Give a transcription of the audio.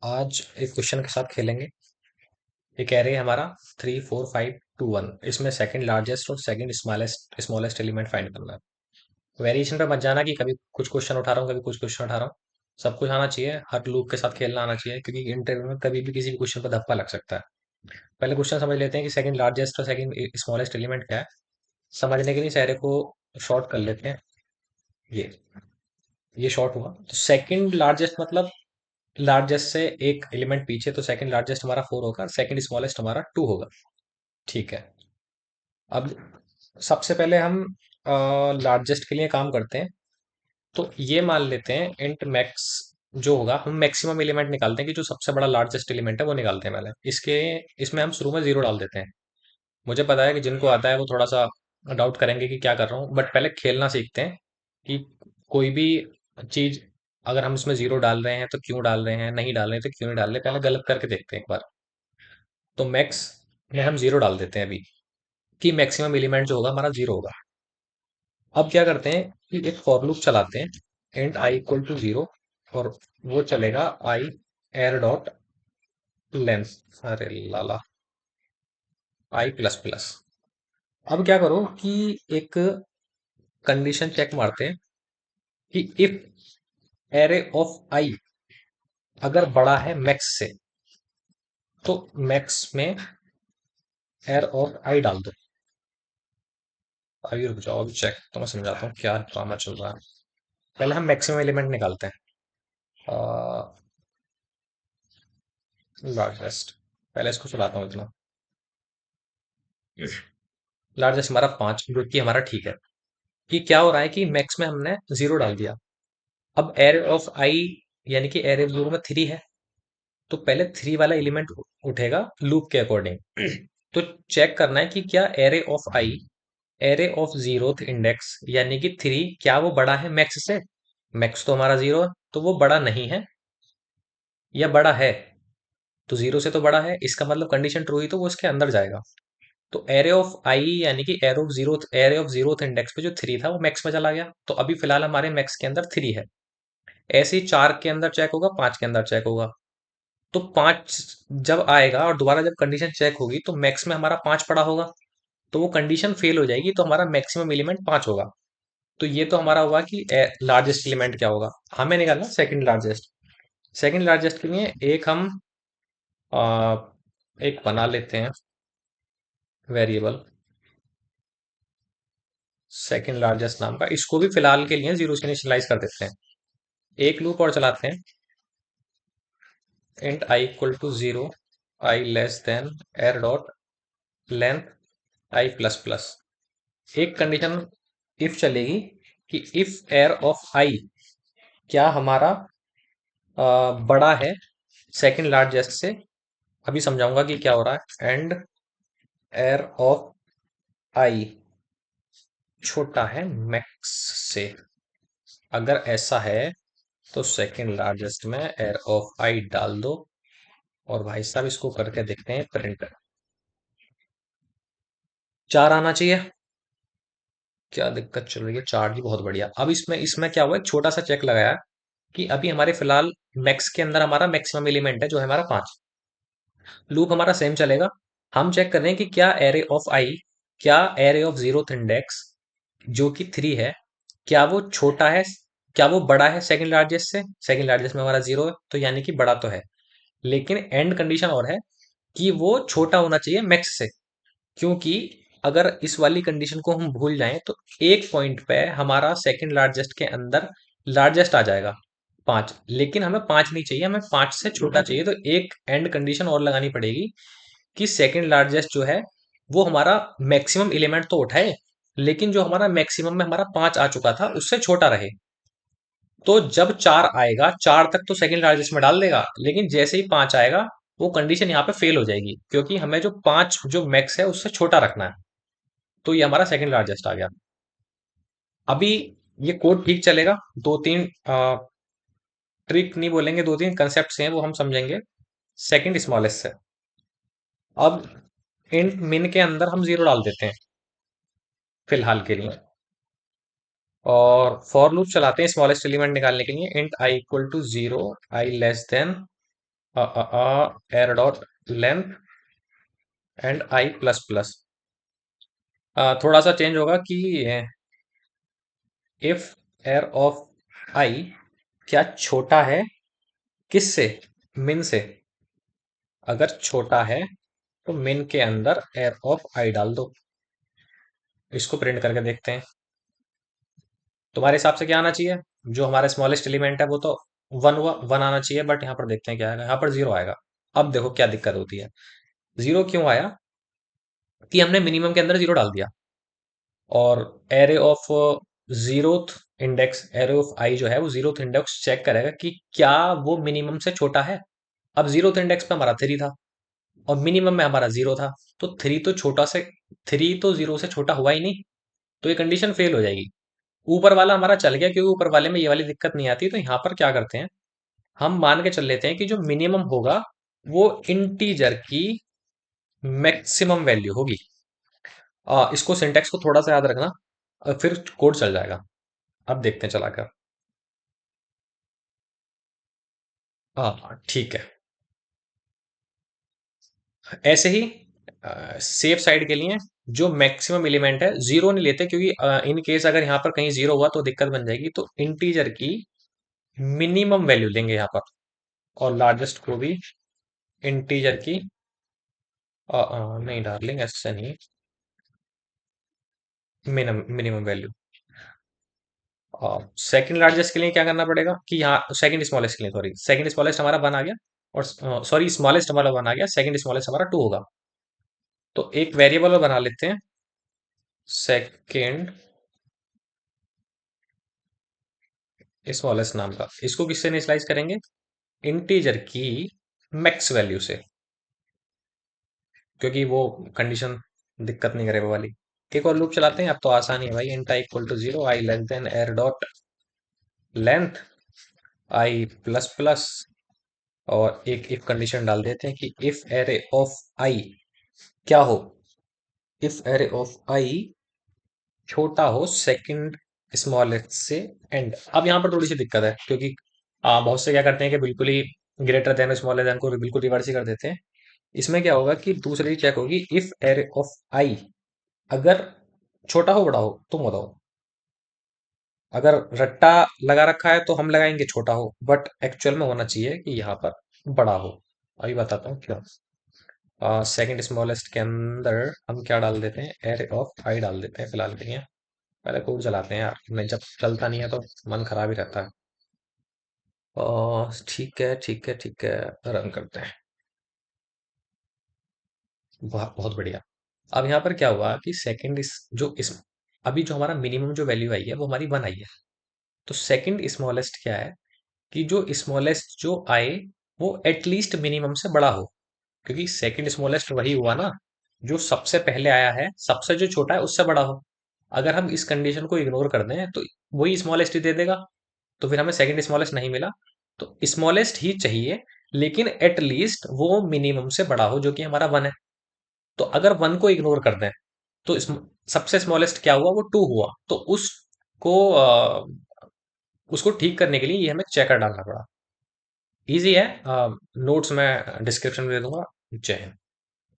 आज एक क्वेश्चन के साथ खेलेंगे। ये कह रहे हैं हमारा 3 4 5 2 1, इसमें सेकंड लार्जेस्ट और second smallest smallest element find करना है। वेरिएशन पे मत जाना कि कभी कुछ क्वेश्चन उठा रहा हूँ, कभी कुछ क्वेश्चन उठा रहा हूँ। सब कुछ आना चाहिए, हर लूप के साथ खेलना आना चाहिए, क्योंकि इंटरव्यू में कभी भी किसी भी क्वेश्चन पर धक्का लग सकता है। पहले क्वेश्चन समझ लेते हैं कि सेकंड लार्जेस्ट और सेकंड स्मॉलेस्ट एलिमेंट क्या है। समझने के लिए सारे को शॉर्ट कर लेते हैं। ये ये शॉर्ट हुआ तो सेकंड लार्जेस्ट मतलब लार्जेस्ट से एक एलिमेंट पीछे, तो सेकंड लार्जेस्ट हमारा 4 होगा और सेकंड स्मॉलेस्ट हमारा 2 होगा। ठीक है। अब सबसे पहले हम लार्जेस्ट के लिए काम करते हैं। तो ये मान लेते हैं इंट मैक्स जो होगा, हम मैक्सिमम एलिमेंट निकालते हैं कि जो सबसे बड़ा लार्जेस्ट एलिमेंट है वो निकालते हैं पहले। इसके इसमें हम शुरू में जीरो डाल देते हैं। मुझे पता है कि जिनको आता है वो थोड़ा सा डाउट करेंगे कि क्या कर रहा हूँ, बट पहले खेलना सीखते हैं कि कोई भी चीज अगर हम इसमें जीरो डाल रहे हैं तो क्यों डाल रहे हैं, नहीं डाल रहे हैं तो क्यों नहीं डाल रहे, पहले गलत करके देखते हैं एक बार। तो मैक्स में हम जीरो डाल देते हैं अभी, कि मैक्सिमम एलिमेंट जो होगा हमारा जीरो होगा। अब क्या करते हैं कि एक फॉर लूप चलाते हैं int I equal to zero, और वो चलेगा आई एर डॉट लेंथ, अरे लाला, आई प्लस प्लस। अब क्या करो कि एक कंडीशन चेक मारते हैं कि इफ एरे ऑफ आई अगर बड़ा है मैक्स से, तो मैक्स में एर ऑफ आई डाल दो। अभी रुक जाओ, अभी चेक तो मैं समझाता हूँ क्या ड्रामा चल रहा है। पहले हम मैक्सिमम एलिमेंट निकालते हैं, लार्जेस्ट। पहले इसको चलाता हूँ इतना। लार्जेस्ट हमारा 5, जो कि हमारा ठीक है। कि क्या हो रहा है कि मैक्स में हमने जीरो डाल दिया। अब एरे ऑफ आई यानी कि एरे ऑफ जीरो में 3 है, तो पहले 3 वाला एलिमेंट उठेगा लूप के अकॉर्डिंग। तो चेक करना है कि क्या array of I array of zeroth index यानी कि 3 क्या वो बड़ा है मैक्स से। मैक्स तो हमारा जीरो है, तो वो बड़ा नहीं है या बड़ा है। तो जीरो से तो बड़ा है, इसका मतलब कंडीशन ट्रू ही, तो वो इसके अंदर जाएगा। तो एरे ऑफ आई यानी कि एरे ऑफ जीरोथ इंडेक्स पे जो 3 था वो मैक्स में चला गया, तो अभी फिलहाल हमारे मैक्स के अंदर 3 है। ऐसे ही 4 के अंदर चेक होगा, 5 के अंदर चेक होगा। तो 5 जब आएगा और दोबारा जब कंडीशन चेक होगी तो मैक्स में हमारा 5 पड़ा होगा, तो वो कंडीशन फेल हो जाएगी, तो हमारा मैक्सिमम एलिमेंट 5 होगा। तो ये तो हमारा हुआ कि लार्जेस्ट एलिमेंट क्या होगा। हमें निकालना सेकंड लार्जेस्ट। सेकंड लार्जेस्ट के लिए एक हम आ, एक बना लेते हैं वेरिएबल सेकंड लार्जेस्ट नाम का। इसको भी फिलहाल के लिए जीरो से इनिशियलाइज कर देते हैं। एक लूप और चलाते हैं int I equal to zero, I less than arr dot length i plus plus. एक कंडीशन इफ चलेगी कि इफ एयर ऑफ आई क्या हमारा बड़ा है सेकंड लार्जेस्ट से। अभी समझाऊंगा कि क्या हो रहा है। एंड एयर ऑफ आई छोटा है मैक्स से। अगर ऐसा है तो सेकंड लार्जेस्ट में एयर ऑफ आई डाल दो, और भाई साहब इसको करके देखते हैं प्रिंट। 4 आना चाहिए। क्या दिक्कत चल रही है, 4 जी बहुत बढ़िया। अब इसमें इसमें क्या हुआ, एक छोटा सा चेक लगाया कि अभी हमारे फिलहाल मैक्स के अंदर हमारा मैक्सिमम एलिमेंट है जो है हमारा 5। लूप हमारा सेम चलेगा। हम चेक कर रहे हैं कि क्या एरे ऑफ आई, क्या एरे ऑफ जीरोथ इंडेक्स जो कि 3 है, क्या वो छोटा है, क्या वो बड़ा है सेकंड लार्जेस्ट से। सेकंड लार्जेस्ट में हमारा जीरो है, तो यानी कि बड़ा तो है। लेकिन एंड कंडीशन और है कि वो छोटा होना चाहिए मैक्स से। क्योंकि अगर इस वाली कंडीशन को हम भूल जाएं तो एक पॉइंट पे हमारा सेकंड लार्जेस्ट के अंदर लार्जेस्ट आ जाएगा 5, लेकिन हमें 5 नहीं चाहिए, हमें 5 से छोटा चाहिए। तो एक एंड कंडीशन और लगानी पड़ेगी कि सेकंड लार्जेस्ट जो है वो हमारा मैक्सिमम एलिमेंट तो उठाए, लेकिन जो हमारा मैक्सिमम में हमारा 5 आ चुका था उससे छोटा रहे। तो जब 4 आएगा, 4 तक तो सेकंड लार्जेस्ट में डाल देगा, लेकिन जैसे ही 5 आएगा वो कंडीशन यहाँ पे फेल हो जाएगी, क्योंकि हमें जो 5 जो मैक्स है उससे छोटा रखना है। तो ये हमारा सेकंड लार्जेस्ट आ गया। अभी ये कोड ठीक चलेगा। दो तीन ट्रिक नहीं बोलेंगे, दो तीन कंसेप्ट हैं वो हम समझेंगे सेकंड स्मॉलेस्ट से। अब इंट मिन के अंदर हम जीरो डाल देते हैं फिलहाल के लिए, और फॉर लूप चलाते हैं स्मॉलेस्ट एलिमेंट निकालने के लिए int I equal to zero, I less than arr dot length and I plus plus. थोड़ा सा चेंज होगा कि इफ एर ऑफ आई क्या छोटा है किससे, मिन से। अगर छोटा है तो मिन के अंदर एर ऑफ आई डाल दो। इसको प्रिंट करके देखते हैं। तुम्हारे हिसाब से क्या आना चाहिए? जो हमारा स्मॉलेस्ट एलिमेंट है वो तो वन हुआ, वन आना चाहिए, बट यहाँ पर देखते हैं क्या आएगा। यहाँ पर जीरो आएगा। अब देखो क्या दिक्कत होती है। जीरो क्यों आया? कि हमने मिनिमम के अंदर जीरो डाल दिया। और array of zeroth index, array of I जो है वो जीरोथ इंडेक्स चेक करेगा कि क्या वो मिनिमम से छोटा है। अब जीरोथ इंडेक्स पे हमारा थ्री था और मिनिमम में हमारा जीरो था, तो थ्री तो जीरो से छोटा हुआ ही नहीं, तो ये कंडीशन फेल हो जाएगी। ऊपर वाला हमारा चल गया क्योंकि ऊपर वाले में ये वाली दिक्कत नहीं आती। तो यहाँ पर क्या करते हैं, हम मान के चल लेते हैं कि जो मिनिमम होगा वो इंटीजर की मैक्सिमम वैल्यू होगी। इसको सिंटेक्स को थोड़ा सा याद रखना, फिर कोड चल जाएगा। अब देखते हैं चलाकर। हाँ ठीक है। ऐसे ही सेफ साइड के लिए जो मैक्सिमम एलिमेंट है जीरो नहीं लेते, क्योंकि इन केस अगर यहाँ पर कहीं जीरो हुआ तो दिक्कत बन जाएगी। तो इंटीजर की मिनिमम वैल्यू लेंगे यहाँ पर, और लार्जेस्ट को भी इंटीजर की नहीं डार्लिंग ऐसे नहीं, minimum minimum value. Second largest के लिए क्या करना पड़ेगा कि यहाँ सेकंड स्मॉलेस्ट के लिए, सॉरी सेकंड स्मॉलेस्ट हमारा वन आ गया, और सॉरी स्मॉलेस्ट हमारा वन आ गया, सेकंड स्मॉलेस्ट हमारा टू होगा। तो एक वेरिएबल बना लेते हैं, सेकंड स्मॉलेस्ट नाम का। इसको किससे इनिशियलाइज करेंगे? इंटीजर की मैक्स वैल्यू से, क्योंकि वो कंडीशन दिक्कत नहीं करे वो वाली। एक और लूप चलाते हैं, अब तो आसान ही है भाई। Int I equal to zero, I less than arr dot length i plus plus, और एक इफ कंडीशन डाल देते हैं कि इफ एरे ऑफ आई क्या हो, इफ एरे ऑफ आई छोटा हो सेकंड स्मॉलेस्ट से एंड। अब यहाँ पर थोड़ी सी दिक्कत है, क्योंकि बहुत से क्या करते हैं कि बिल्कुल ही ग्रेटर देन स्मॉलर देन को बिल्कुल रिवर्स ही कर देते हैं। इसमें क्या होगा कि दूसरी चेक होगी, इफ एरे ऑफ आई अगर छोटा हो बड़ा हो, तुम बताओ। अगर रट्टा लगा रखा है तो हम लगाएंगे छोटा हो, बट एक्चुअल में होना चाहिए कि यहाँ पर बड़ा हो। अभी बताता हूँ क्यों। सेकंड स्मॉलेस्ट के अंदर हम क्या डाल देते हैं, एरे ऑफ आई डाल देते हैं फिलहाल के लिए। पहले कोड चलाते हैं यार, नहीं जब चलता नहीं है तो मन खराब ही रहता है। ठीक है ठीक है ठीक है, रन करते हैं। बहुत बढ़िया। अब यहाँ पर क्या हुआ कि सेकंड इस जो इस अभी जो हमारा मिनिमम जो वैल्यू आई है वो हमारी वन आई है। तो सेकंड स्मॉलेस्ट क्या है कि जो स्मॉलेस्ट जो आए वो एटलीस्ट मिनिमम से बड़ा हो, क्योंकि सेकंड स्मॉलेस्ट वही हुआ ना जो सबसे पहले आया है, सबसे जो छोटा है उससे बड़ा हो। अगर हम इस कंडीशन को इग्नोर कर दें तो वही स्मॉलेस्ट ही दे देगा, तो फिर हमें सेकंड स्मॉलेस्ट नहीं मिला। तो स्मॉलेस्ट ही चाहिए, लेकिन एटलीस्ट वो मिनिमम से बड़ा हो जो कि हमारा वन है। तो अगर वन को इग्नोर कर दें तो सबसे स्मॉलेस्ट क्या हुआ, वो टू हुआ। तो उसको ठीक करने के लिए ये हमें चेकर डालना पड़ा। इजी है, नोट्स में डिस्क्रिप्शन में दे दूंगा। जय हिंद।